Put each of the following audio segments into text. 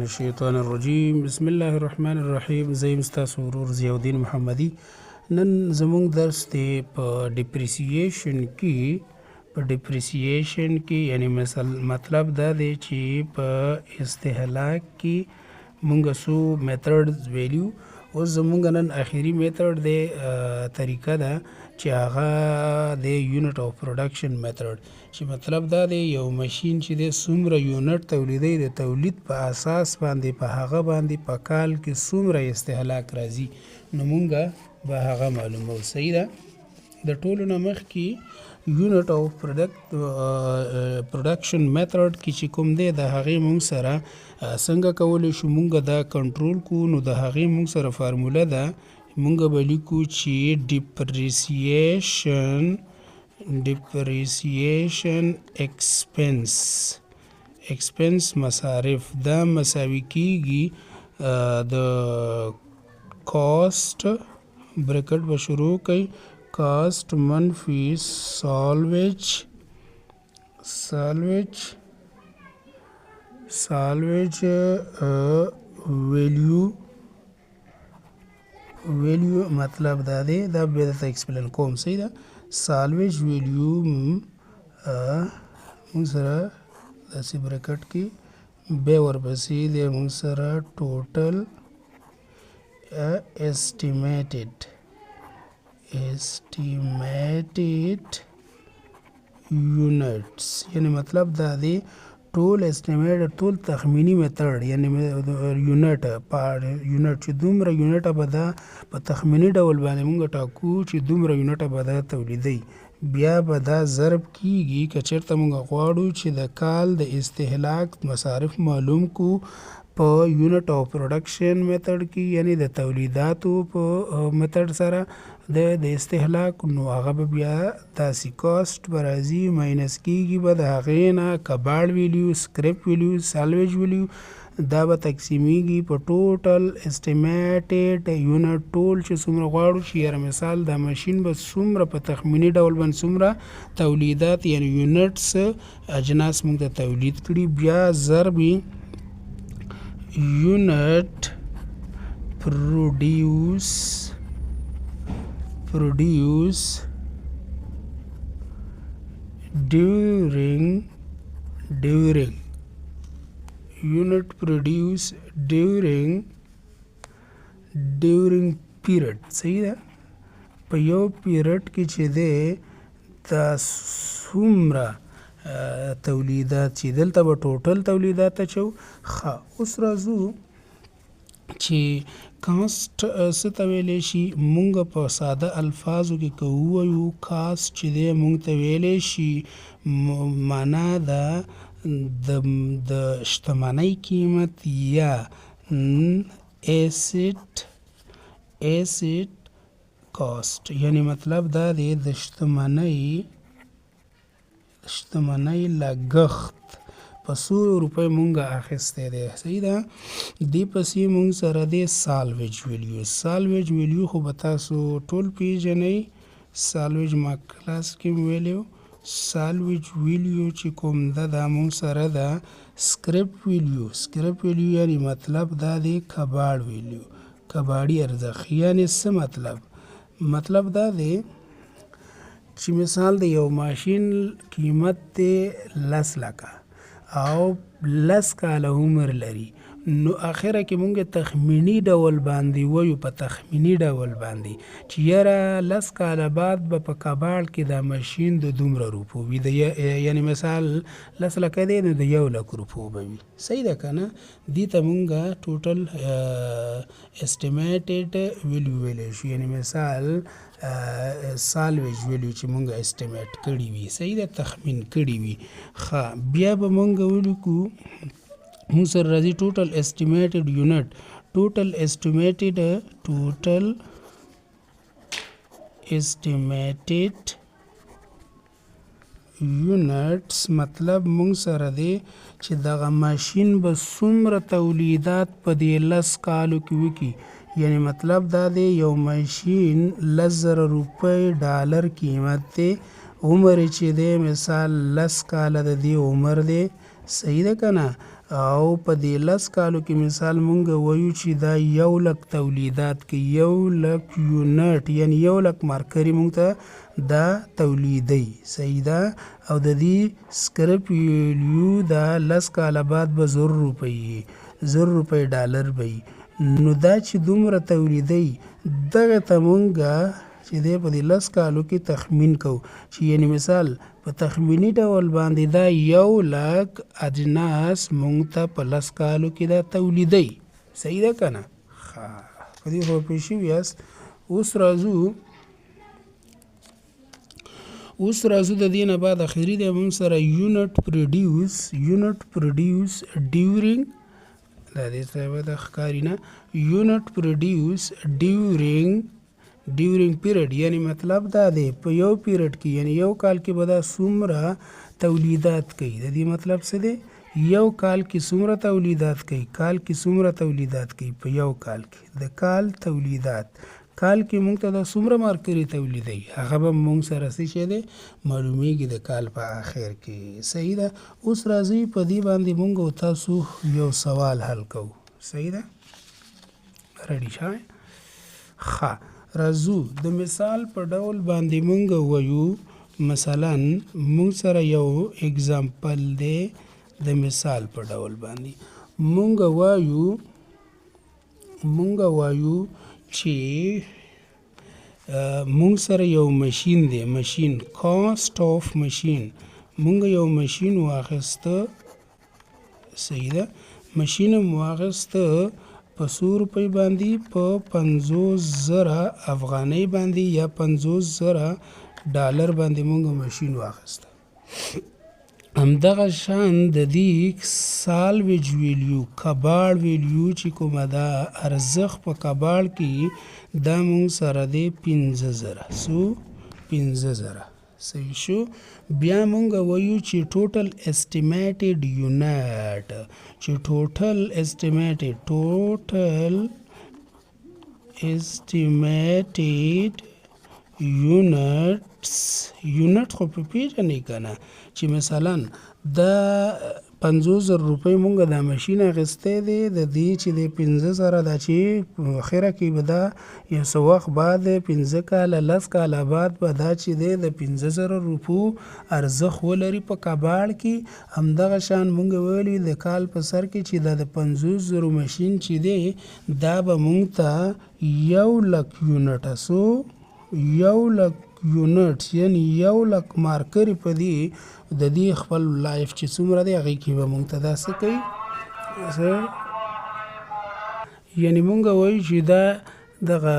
من الشیطان الرجیم بسم الله الرحمن الرحیم. زه یم ستاسو ورور ضیاءالدین محمدي. نن زموږ درس دی په ډپریسییشن کې یعنی مطلب دا دی چې په استهلاک کې مونږ څو میتھډز ویلیو. اوس زموږ نن اخیری میتھډ دی طریقه ده چې هغه د یونټ آف پروډکشن میتھډ، چې مطلب دا دی یو ماشین چې د څومره یونټ تولیدوي د تولید په اساس باندې په هغه باندې په کال کې څومره استهلاک راځي نو مونږ به هغه معلومو. صحیح ده. د ټولو نه مخکې یونټ آف پروډکشن میتھډ کې چې کوم دی د هغې مونږ سره څنګه کولی شو مونږ دا کنټرول کو. نو د هغې مونږ سره فارموله ده، مونږ به لیکو چې ډپریسییشن ایکسپنس مصارف دا مساوي کیږي د کاسټ بریکټ به شروع کوي کاسټ منفی سالویج ویلیو مطلب دا دی دا بیا درته ایکسپلین کوم. صحیح ده. سالویج ویلیو مونږ سره داسې بریکټ کې بیا ورپسې دی مونږ سره ټوټل estimate units یعنی مطلب دا دی ټول estimate ټول تخمینی میتھډ یعنی یونټ چې دومره یونټ به دا په تخمینی ډول باندې مونږ ټاکو چې دومره یونټ به دا تولیدوي، بیا به دا ضرب کیږي که چېرته مونږ غواړو چې د کال د استهلاک مصارف معلوم کو په یونټ آف پروډکشن میتھډ کې یعنی د تولیداتو په میتھډ سره د استهلاک، نو هغه به بیا داسې کاسټ به راځي ماینس کیږي به د هغې نه کباړ ویلیو سکریپ ویلیو سالویج ویلیو دا به تقسیمیږي په ټوټل اسټیمیټډ یونټ ټول چې څومره غواړو چې یاره مثال دا ماشین به څومره په تخمیني ډول باندې څومره تولیدات یعنی یونټس اجناس موږ ته تولید کړي بیا ضرب unit produce during unit produce during period. صحیح ده. په یو پیریډ کې چې دی دا څومره تولیدات چې دلته به ټوټل تولیدات اچو. اوس راځو چې کاسټ څه ته ویلی شي. مونږ په ساده الفاظو کې که ووایو کاسټ چې دی مونږ ته ویلی شي معنا ده د شتمنۍ قیمت یا ایسیټ کاسټ یعنی مطلب دا دی د شتمنۍ لګښت په څو روپۍ مونږ اخیستی دی. صحیح ده. دې پسې مونږ سره دی سالویج ویلیو خو به تاسو ټول پیژنئ. سالویج ما کلاس کې ویلیو. سالویج ویلیو چې کوم ده دا مونږ سره ده سکریپ ویلیو یعنی مطلب دا دی کباړ ویلیو کباړي ارزښت یعنی څه مطلب دا دی چې مثال د یو ماشین قیمت دی 10 لکه او 10 کاله عمر لري، نو اخره کې مونږ تخمینی ډول باندې وایو په تخمینی ډول باندې چې یاره 10 کاله بعد به په کباړ کې دا ماشین د دومره روپو وي یعنی مثال 10 لکه دی نو د 1 لک روپو به وي. صحیح ده که نه. دې ته مونږ ټوټل اسټیمیټډ ویلیو ویلی شو یعنی مثال سالویج ویلیو چې مونږ اسټیمیټ کړي وي. صحیح ده. تخمین کړي وي. بیا به مونږ ولیکو مونږ سره راځي ټوټل اسټیمیټډ یونټ ټوټل اسټیمیټډ یونټس مطلب مونږ سره دی چې دغه ماشین به څومره تولیدات په دې 10 کالو کې وکړي یعنی مطلب دا دی یو ماشین 10,000 روپۍ ډالر قیمت دی، عمر چې دی مثال 10 کاله د دې عمر دی صحیح ده که نه. او په دې 10 کالو کې مثال مونږ وایو چې دا 1,00,000 تولیدات کوي، 1,00,000 یونټ یعنی 1,00,000 مارکري مونږ ته دا تولیدوي. صحیح ده. او د دې سکرپ ویلیو دا 10 کاله بعد به 1,000 روپۍ وي، 1,000 روپۍ ډالر به وي. نو دا چې دومره تولیدوي دغه ته مونږه چې دی په دې 10 کالو کې تخمین کوو چې یعنی مثال په تخمینی ډول باندې دا 1,00,000 اجناس مونږ ته په 10 کالو کې دا تولیدوي. صحیح ده که نه؟ ښه، په دې خو پوه شوي یاست. اوس راځو د دې نه بعد اخري دی مونږ سره یونټ پروډیوس ډیورینګ دا دې ته به د ښکاري نه یونټ پروډیوس ډیورینګ پیریډ یعنی مطلب دا دی په یو پیریډ کې یعنی یو کال کې به دا څومره تولیدات کوي. د دې مطلب څه دی؟ یو کال کې څومره تولیدات کوي، کال کې څومره تولیدات کوي. په یو کال کې د کال تولیدات کال کې مونږ ته دا څومره مارکري تولیدوي هغه به مونږ سره څه شی دی معلومیږي د کال په آخر کې. صحیح ده. اوس راځئ په دې باندې مونږ او تاسو یو سوال حل کوو. صحیح ده. ریډي شوئ؟ ښه، راځو د مثال په ډول باندې مونږ وایو. مثلا مونږ سره یو اگزامپل دی د مثال په ډول باندې مونږ وایو چې مونږ سره یو ماشین دی، ماشین کاسټ آف ماشین. مونږ یو ماشین واخیسته. صحیح ده. ماشین مو واخیسته په 100 روپۍ باندې په 50,000 افغانۍ باندې یا 50,000 ډالر باندې مونږ ماشین واخیسته. همدغه شان د دې سالویج ویلیو کباړ ویلیو چې کومه ده ارزښت په کباړ کې دا مونږ سره دی 15,000. صحیح شو. بیا مونږ وایو چې ټوټل اسټیمیټډ یونټ چې ټوټل اسټیمیټډ یونټ خو په پیژنې که نه چې مثلا دا 50,000 روپۍ مونږ دا ماشین اخیستی دی د دې چې د 15,000 دا چې اخره کې به دا یو څه وخت بعد 15 کاله 10 کاله بعد به دا چې دی د 15,000 روپو ارزښت ولري په کباړ کې. همدغه شان مونږ ویلي د کال په سر کې چې دا د 50,000 ماشین چې دی دا به مونږ ته 1,00,000 یونټه 1,00,000 یونټ یعنی 1,00,000 مارکري په دې د دې خپل لایف چې څومره دی هغې کې به مونږ ته دا څه کوي یعنی مونږ وایو چې دا دغه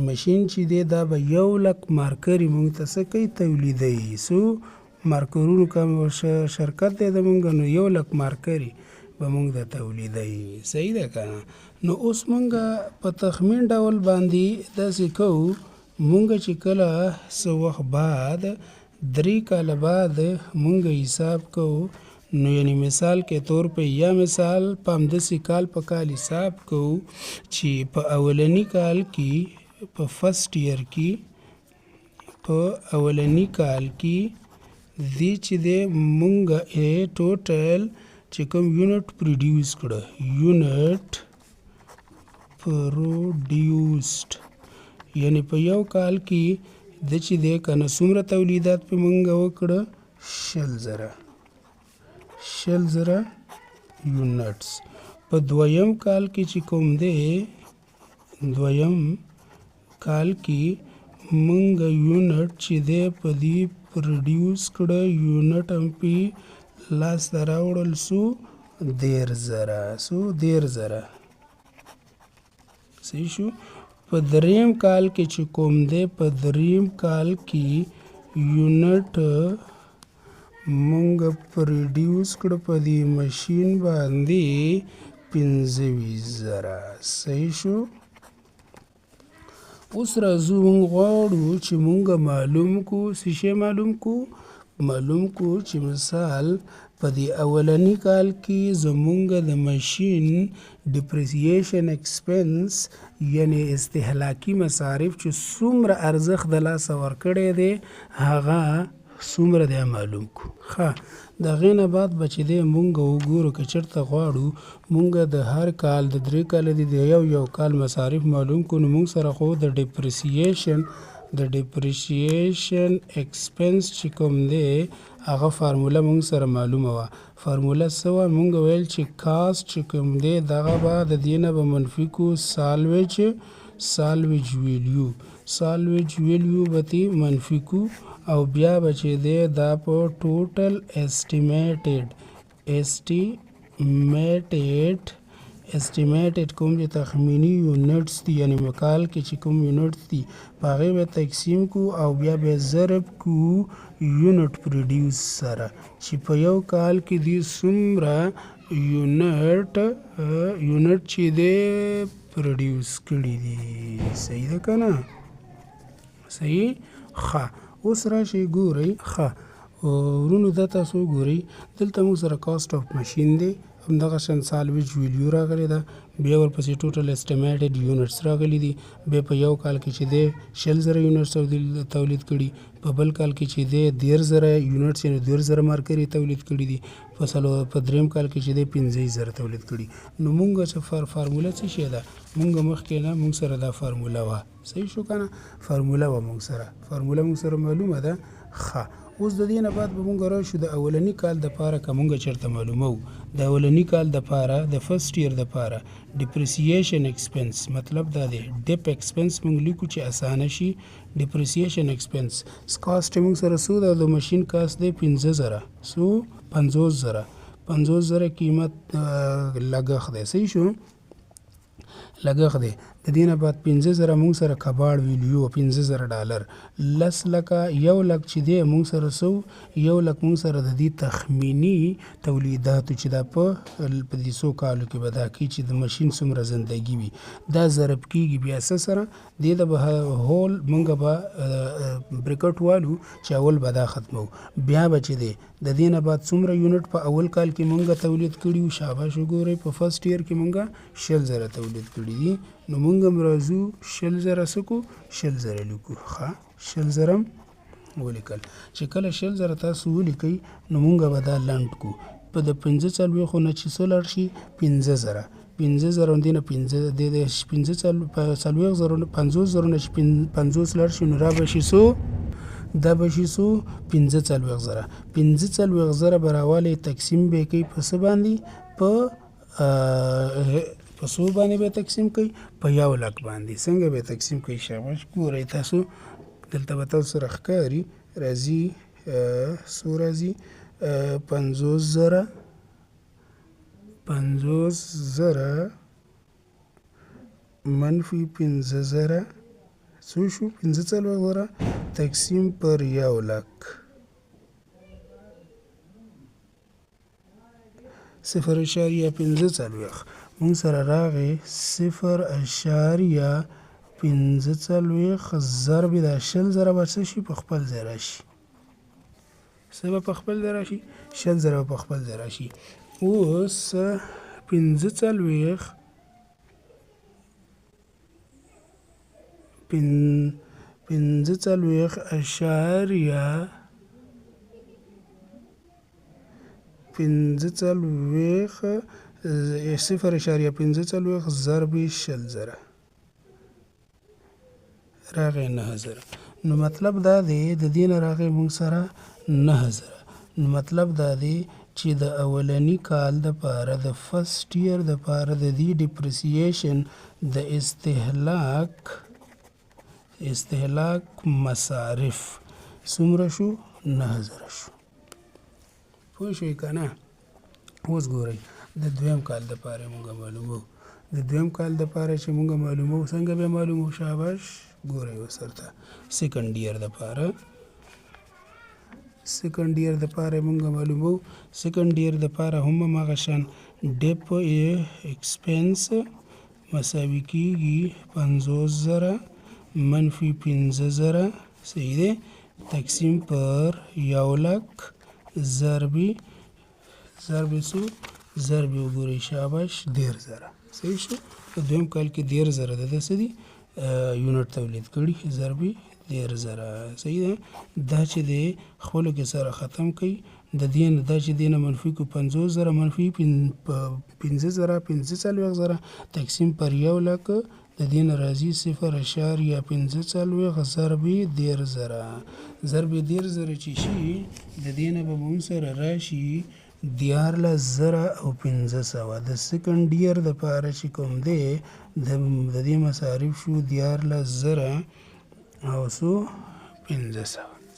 ماشین چې دی دا به 1,00,000 مارکري مونږ ته څه کوي تولیدوي. مارکرونو کوم شرکت دی د مونږ نو 1,00,000 مارکري به مونږ ته تولیدوي. صحیح ده که نه؟ نو اوس مونږ په تخمین ډول باندې داسې کوو مونږ چې کله څه وخت بعد 3 کاله بعد مونږ حساب کوو نو یعنی مثال کے طور پہ یا مثال په همداسې کال په کال حساب کوو چې په اولنی کال کې په فرست ایئر کې په اولنی کال کې دې چې دی مونږ ټوټل چې کوم یونټ پروډیوس کړه یونټ پروډیوسډ یعنی په یو کال کې د چې دی که نه څومره تولیدات په مونږ وکړه 1,000 یونټس. په دویم کال کې چې کوم دی دویم کال کې مونږ یونټ چې دی په دې پروډیوس کړه یونټ هم پې لاس ته راوړل 13,000 صحیح شو. په دریم کال کې چې کوم دی په دریم کال کې یونټ مونږ پروډیوس کړه په دې ماشین باندې 25,000 صحیح شو. اوس راځو مونږ غواړو چې مونږ معلوم کو څه شی معلوم کو چې مثال په دې اولنی کال کې زمونږ د ماشین ډپریسیشن ایکسپنس یعنی استهلاکي مصارف چې څومره ارزښت د لاسه ورکړی دی هغه څومره دی معلوم کو. ښه د هغې نه بعد به چې دی مونږ وګورو که چېرته غواړو مونږ د هر کال د 3 کاله دي د یو کال مصارف معلوم کړو نو مونږ سره خو د ډپریسیشن اکسپنس چې کوم دی هغه فارموله مونږ سره معلومه وه. فارموله څه وه؟ مونږ ویل چې کاست چې کوم دی دغه به د دې نه به منفي کو سالویج ویلیو به تې منفي کو او بیا به چې دی دا په ټوټل اسټیمیټډ کوم چې تخمینی یونټس دي یعنی کال کې چې کوم یونټس دي په هغې به تقسیم کو او بیا به ضرب کو یونټ پروډیوس سره چې په یو کال کې دي څومره یونټ چې دی پروډیوس کړي دي. صحیح ده که نه؟ صحیح. ښه اوس راشئ ګورئ. ښه ورونو دا تاسو وګورئ دلته موږ سره کاسټ آف ماشین دی همدغه شان سالویج ویلیو راغلی ده بیا ورپسې ټوټل اسټیمیټډ یونټس راغلي دي بیا په یو کال کې چې دی 100,000 یونټس تولید کړي په بل کال کې چې دی 1,000 یونټس یعنې 2,000 مارکرې تولید کړي دي په دریم کال کې چې دی 15,000 تولید کړي. نو مونږ چې فارموله څه شی ده مونږ مخکې نه مونږ سره دا فارموله وه. صحیح شو که نه؟ فارموله وه مونږ سره معلومه ده. ښه اوس د دې نه بعد به مونږ راشو د اولني کال دپاره که مونږ چېرته معلومو د اولني کال دپاره د فرست ایئر دپاره ډپریسیشن ایکسپنس مطلب دا دی ډپ ایکسپنس مونږ لیکو چې اسانه شي. ډپریسیشن ایکسپنس کاسټ مونږ سره څو ده د ماشین کاسټ دی 50,000 قیمت لګښت دی. صحیح شو لګښت دی. د دې نه بعد 15,000 مونږ سره کباړ ویلیو $15,000 10,00,000 1,00,000 چې دی مونږ سره څو 1,00,000 مونږ سره د دې تخمینی تولیداتو چې دا په دې څو کالو کې به دا کوي چې د ماشین څومره زندګي وي دا ضرب کېږي بیا څه سره دې د به هول مونږ به بریکټ والو چې اول به دا ختمو بیا به چې دی د دې نه بعد څومره یونټ په اول کال کې مونږ تولید کړي وو شاباش وګورئ په فرست ایئر کې مونږ 100,000 تولید کړي دي نو مونږ هم راځو 100,000 څه کو 100,000 لیکو. ښه 100,000 ولیکل چې کله 100,000 تاسو ولیکئ نو مونږ به دا لنډ کو په د 45 نه چې څو لاړ شي 50,000 دې نه 50,000 نه چې 50 لاړ شي نو را به شي څو دا به شي څو 45,000 به راوالی تقسیم به یې کوي په څه باندې په څو باندې به تقسیم کوي په 1,00,000 باندې. څنګه به تقسیم کوي شاباش ګورئ تاسو دلته به تاسو سره ښکاري راځي څو راځي 50,000 منفي 15,000 څو شو 45,000 تقسیم پر 1,00,000 0.45 مونږ سره راغی 0.45 ضرب د 100,000 به څه شي په خپل ځای راشي څه به په خپل ځای راشي 100,000 به په خپل ځای راشي. اوس 45 اشاریه 0.45 ضرب 100,000 راغی 9,000 نو مطلب دا دی د دې نه راغی مونږ سره 9,000 نو مطلب دا دی چې د اولني کال دپاره د فرست ایئر دپاره د دې ډپریسیشن د استهلاک مصارف څومره شو 9,000 شو. پوه شوئ که نه؟ اوس ګورئ د دویم کال دپاره مونږ معلومو د دویم کال دپاره چې مونږ معلومو څنګه به معلومو شاباش ګورئ اوس ورته سیکنډ ایئر دپاره مونږ معلومو سیکنډ ایئر دپاره هم هماغه شان ډپ ایکسپنس مساوي کېږي 50,000 منفي 15,000 صحیح دی تقسیم پر 1,00,000 ضرب وګورئ شاباش 1,000 صحیح شو په دویم کال کې 1,000 د څه دي یونټ تولید کړي ضرب 10,000 صحیح ده. دا چې دی خپلو کې سره ختم کوي د دې نه دا چې دی نه منفي کو 50,000 منفي 15,000 تقسیم پر 1,00,000 د دې نه راځي 0.45 ضرب 10,000 ضرب 10,000 چې شي د دې نه به مونږ سره راشي 14,500 د سیکنډ ایئر دپاره چې کوم دی د دې مصارف شو 14,500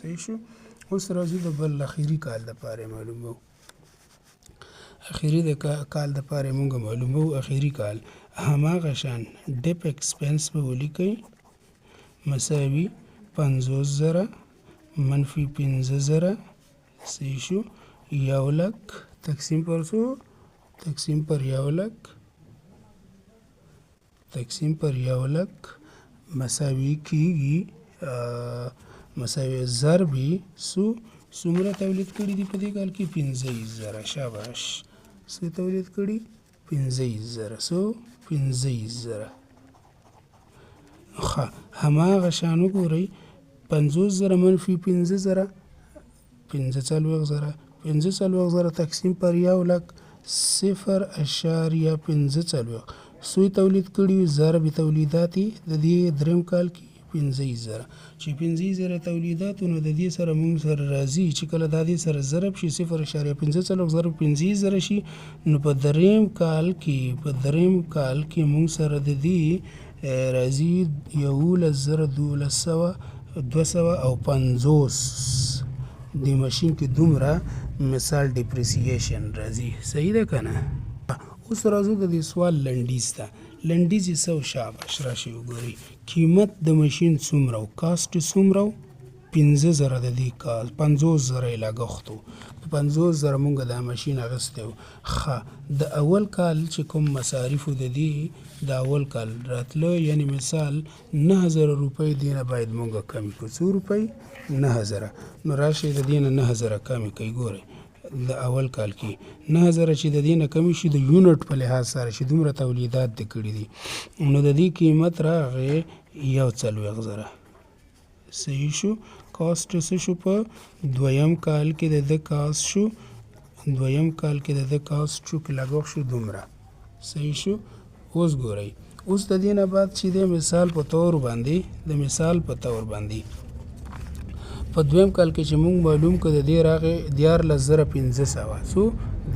صحیح شو. اوس راځو د بل اخري کال دپاره معلومو. اخري د کال دپاره مونږ معلومو. اخري کال هماغه شان ډیپ ایکسپنس به ولیکئ مساوي 50,000 منفي 15,000 صحیح شو 1,00,000 تقسیم پر څو تقسیم پر 1,00,000 مساوي کیږي مساوي ضربي څومره تولید کړي دي په دې کال کې 15,000 شاباش څه تولید کړي 15,000 ښه هماغه شان وګورئ 50,000 منفي 15,000 15,000 تقسیم پر 1,00,000 0.45 سوی تولید کړي ضرب تولیداتي د دې دریم کال کې 15,000 چې 15,000 تولیدات نو د دې سره مونږ سره راځي چې کله د دې سره ضرب شي 0.45 ضرب 15,000 شي نو په دریم کال کې مونږ سره د دې راځي 11,250 د ماشین کې دومره مثال ډیپریسیشن راځي صحیح ده که نه. اوس راځو د دې سوال لنډیز ته. لنډیز یې څه شاباش راشئ وګورئ قیمت د ماشین څومره و کاسټ څومره و 15,000 د دې کال 50,000 یې لګښت و په 50,000 مونږ دا ماشین اخیستی و. ښه د اول کال چې کوم مصارفو د دې د اول کال راتله یعنې مثال 9,000 روپۍ دې نه باید مونږ کمې کړو څو روپۍ 9,000 نو راشئ د دې نه 9,000 کمې کوي ګورئ د اول کال کې 9,000 چې د دې نه کمې شي د یونټ په لحاظ سره چې دومره تولیدات دې کړي دي نو د دې قیمت راغی 41,000 صحیح شو. کاسټ څه شو په دویم کال کې د کاسټ شو کې لګښت شو دومره صحیح شو. اوس ګورئ اوس د دې نه بعد چې د مثال په طور باندې په دویم کال کې چې مونږ معلوم کړو د دې راغی 14,500 څو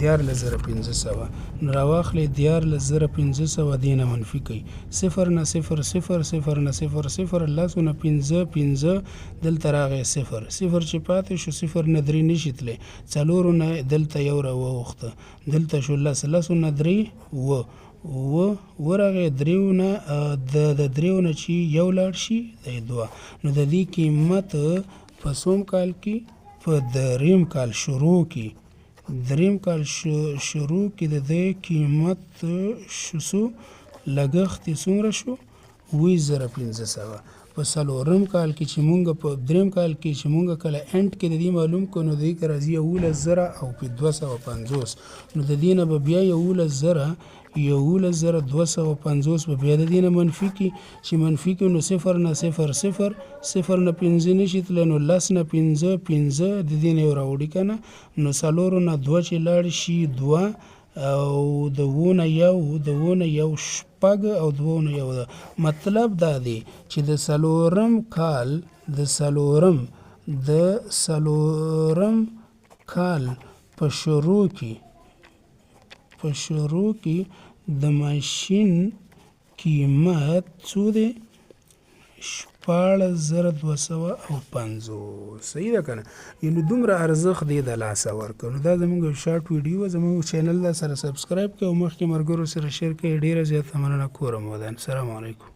14,500 نو راواخلئ 14,500 دې نه منفي کوئ 0 نه 0 0 0 نه 0 0 لسو نه 5 دلته راغی 0 چې پاتې شو 0 نه 3 نشي تللی 4 نه دلته یو راووخته دلته شو لسو نه 3 ورغی 3 نه د 3 نه چې یو لاړ شي د 2 نو د دې قیمت په څوم کال کې په دریم کال شروع کې د دې قیمت شو لګښت یې څومره شو 20,500 په څلورم کال کې چې مونږ په دریم کال کې چې مونږ کله انټ کې د دې معلوم کړو نو د دې راځي 11,000 او په 250 نو د دې نه به بیا 11,250 به بیا د دې نه منفي کې چې منفي کې نو 0 نه 0 0 نه 5 نشي تللی نو 10 نه 5 د دې نه یو راوړي که نه نو 4 نه 2 چې لاړ شي 2 او د 2 نه یو شپږ او 2 نه یو مطلب دا دی چې د څلورم کال په شروع کې د ماشین قیمت څو دی 14,250 صحیح ده که نه یعنې دومره ارزښت دی د لاسه ورکړو. نو دا زموږ یو شارټ ویډیو زموږ چینل سره سبسکرایب کړئ او مخکې ملګرو سره شیر کړئ. ډېره زیاته مننه کورم ودان. سلام علیکم.